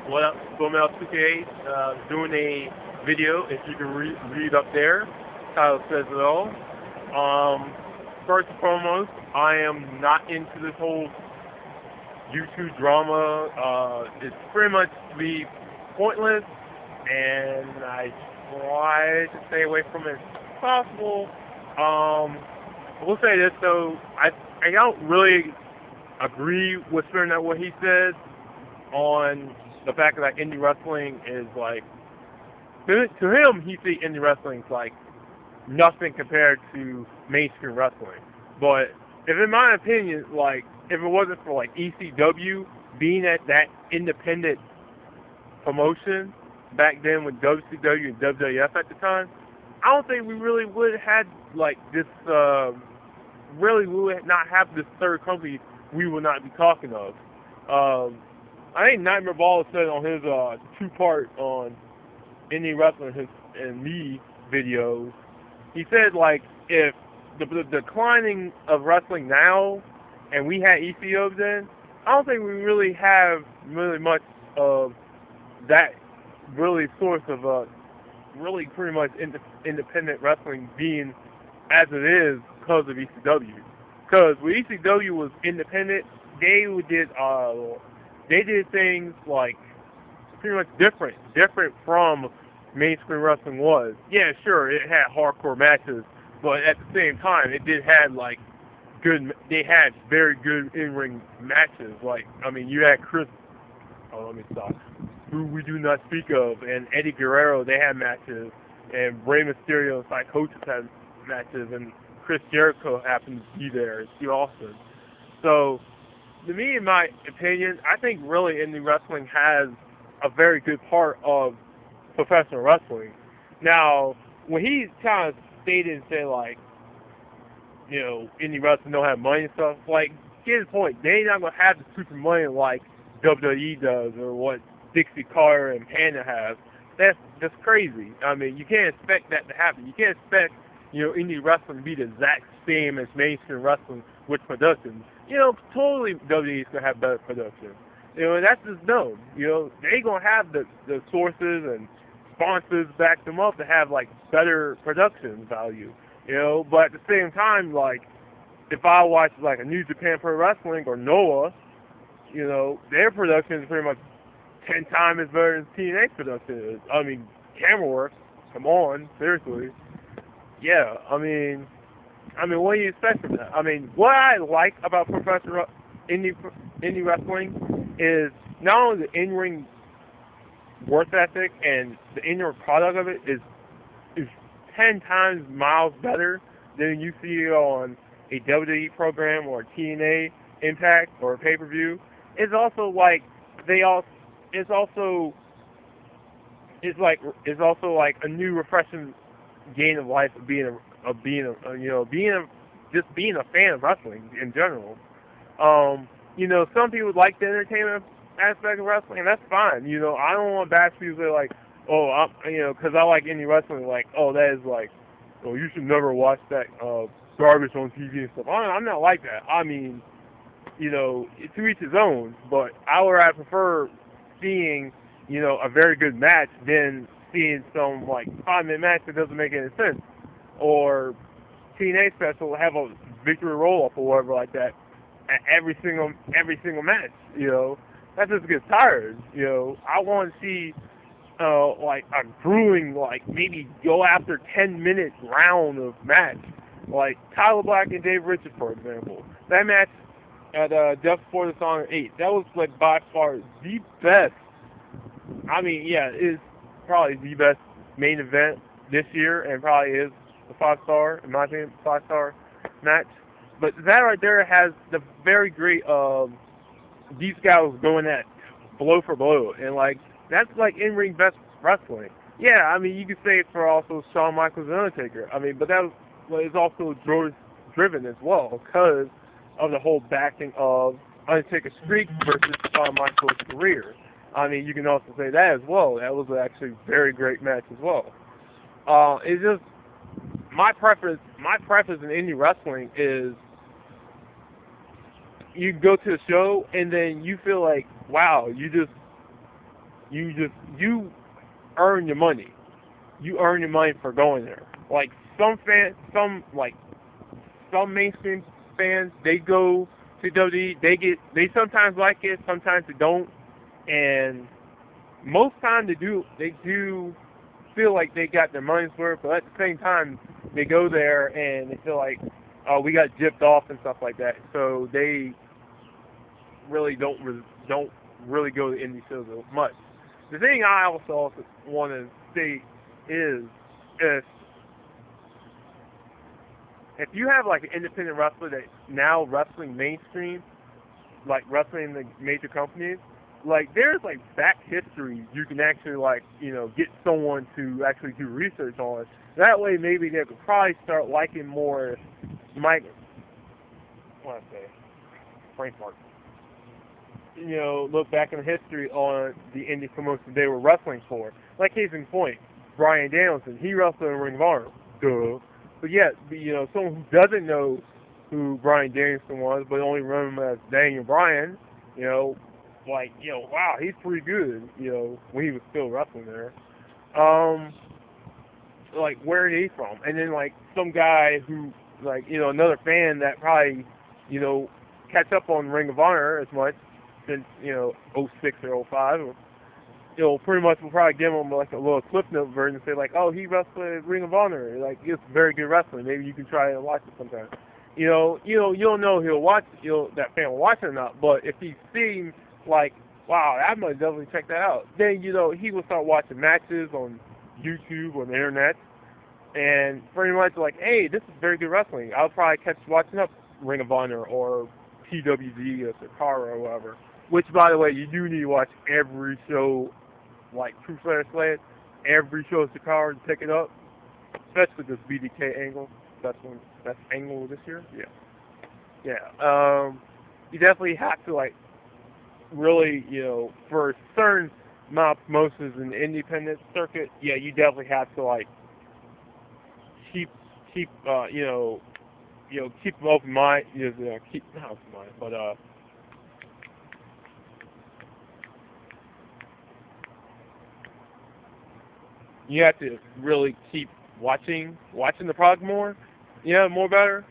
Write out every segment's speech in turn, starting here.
What up, Gomel 2K, doing a video, if you can read up there. Title says it all. First and foremost, I am not into this whole YouTube drama. It's pretty much to be pointless, and I try to stay away from it as possible. I will say this though, I don't really agree with what he said on the fact that indie wrestling is like, to him, he sees indie wrestling as like nothing compared to mainstream wrestling. But if in my opinion, like, if it wasn't for like ECW being at that independent promotion back then with WCW and WWF at the time, I don't think we really would have had like this, really we would not have this third company we would not be talking of. I think Nightmare Ball said on his two-part on Indy Wrestling and me videos, he said like if the declining of wrestling now and we had ECW then, I don't think we really have really much of that really source of really pretty much independent wrestling being as it is because of ECW. Because when ECW was independent, they did things like pretty much different from mainstream wrestling was. Yeah, sure, it had hardcore matches, but at the same time, it did have like they had very good in-ring matches. Like, I mean, you had let me stop, who we do not speak of, and Eddie Guerrero, they had matches, and Rey Mysterio and Psychosis had matches, and Chris Jericho happened to be there, and Steve Austin. So, to me, in my opinion, I think really indie wrestling has a very good part of professional wrestling. Now, when he kind of stated and said, like, you know, indie wrestling don't have money and stuff, like, get his point. They ain't not going to have the super money like WWE does or what Dixie Carter and Panda have. That's crazy. I mean, you can't expect that to happen. You can't expect, you know, indie wrestling to be the exact same as mainstream wrestling with production. You know, totally WWE's going to have better production. You know, and that's just known. You know, they going to have the sources and sponsors back them up to have, like, better production value. You know, but at the same time, like, if I watch, like, a New Japan Pro Wrestling or Noah, you know, their production is pretty much 10 times as better than TNA's production is. I mean, camera work, come on, seriously. Yeah, I mean, what do you expect from that? I mean, what I like about professional indie wrestling is not only the in-ring work ethic and the in-ring product of it is 10 times miles better than you see on a WWE program or a TNA Impact or a pay-per-view. It's also like it's also like a new refreshing gain of life of being a fan of wrestling in general. You know, some people like the entertainment aspect of wrestling, and that's fine. You know, I don't want to bash people that are like, oh, because I like indie wrestling, like, oh, that is like, oh, you should never watch that garbage on TV and stuff. I'm not like that. I mean, you know, to each his own, but I would prefer seeing, you know, a very good match than seeing some, like, 5-minute match that doesn't make any sense. Or TNA special have a victory roll-up or whatever like that at every single match, you know. That just gets tired, you know. I want to see, like, a grueling, like, maybe go after 10-minute round of match. Like, Tyler Black and Dave Richards, for example. That match at Death Before Dishonor 8, that was, like, by far the best. I mean, yeah, it is probably the best main event this year, and probably is the 5-star, in my opinion, 5-star match. But that right there has the very great, these guys going at blow for blow, and, like, that's, like, in-ring best wrestling. Yeah, I mean, you could say it for also Shawn Michaels and Undertaker. I mean, but that is also driven as well, because of the whole backing of Undertaker's streak versus Shawn Michaels' career. I mean, you can also say that as well. That was actually a very great match as well. It's just my preference in indie wrestling is you go to a show and then you feel like, wow, you just you earn your money. You earn your money for going there. Like some fans, some mainstream fans, they go to WWE. They sometimes like it, sometimes they don't, and most times they do feel like they got their money's worth, but at the same time they go there and they feel like, oh, we got gypped off and stuff like that. So they really don't really go to indie shows as much. The thing I also want to say is if you have like an independent wrestler that's now wrestling mainstream, like wrestling in the major companies, like there's like back history you can actually like, get someone to actually do research on. That way maybe they could probably start liking more Mike, what I say, Frank Martin. Look back in history on the indie promotion they were wrestling for. Like case in point, Bryan Danielson, he wrestled in Ring of Honor. Duh. But yet, someone who doesn't know who Bryan Danielson was, but only remember him as Daniel Bryan, wow, he's pretty good, when he was still wrestling there. Like, where is he from? And then, like, some guy who, another fan that probably, catch up on Ring of Honor as much since, 06 or 05, pretty much will probably give him like a little Cliff Note version and say like, oh, he wrestled at Ring of Honor, like it's very good wrestling. Maybe you can try and watch it sometime. You don't know he'll watch, that fan will watch it or not. But if he seems like, wow, I might definitely check that out, then he will start watching matches on YouTube or the internet, and pretty much like, hey, this is very good wrestling. I'll probably catch watching up Ring of Honor or PWG or Sakara or whatever. Which, by the way, you do need to watch every show, like True Flair Sled, every show of Sakara to pick it up, especially this BDK angle. Best angle this year. Yeah. You definitely have to like really, for certain amount of promotions in the independent circuit. Yeah, you definitely have to like keep keep an open mind. Keep not open mind, but you have to really keep watching the product more. Yeah, more better.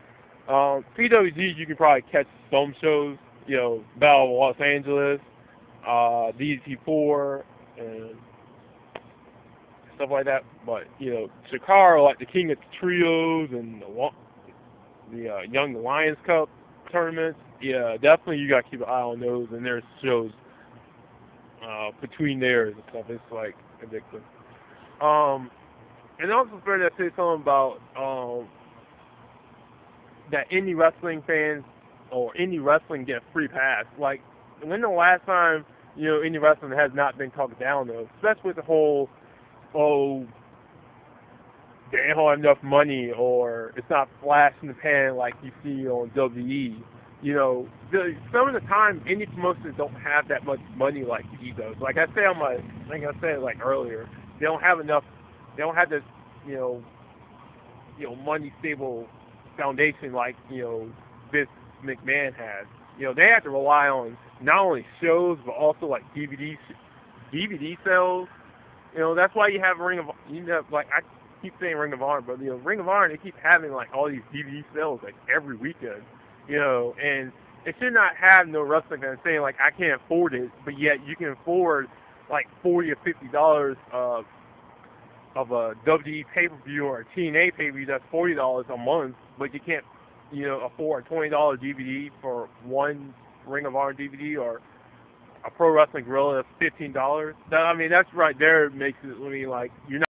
PWGs you can probably catch some shows. Battle of Los Angeles, DDT4, and stuff like that. But Chikara, like the King of Trios and the Young Lions Cup tournaments. Yeah, definitely you gotta keep an eye on those. And there's shows between theirs and stuff. It's like addictive. And also fair to say something about that indie wrestling fans or indie wrestling get free pass. Like, when the last time, indie wrestling has not been talked down though, especially with the whole, they don't have enough money or it's not flash in the pan like you see on WWE. Some of the time indie promotions don't have that much money like he does. Like I said like earlier, they don't have enough. They don't have this, money stable foundation like Vince McMahon has. They have to rely on not only shows but also like DVD sales. That's why you have I keep saying Ring of Honor, but Ring of Honor, they keep having like all these DVD sales like every weekend. And it should not have no wrestling fan saying like I can't afford it, but yet you can afford like $40 or $50 of a WWE pay-per-view or a TNA pay-per-view that's $40 a month, but you can't, afford a $20 DVD for one Ring of Honor DVD or a Pro Wrestling Guerrilla that's $15. That's right there makes it, like, you're not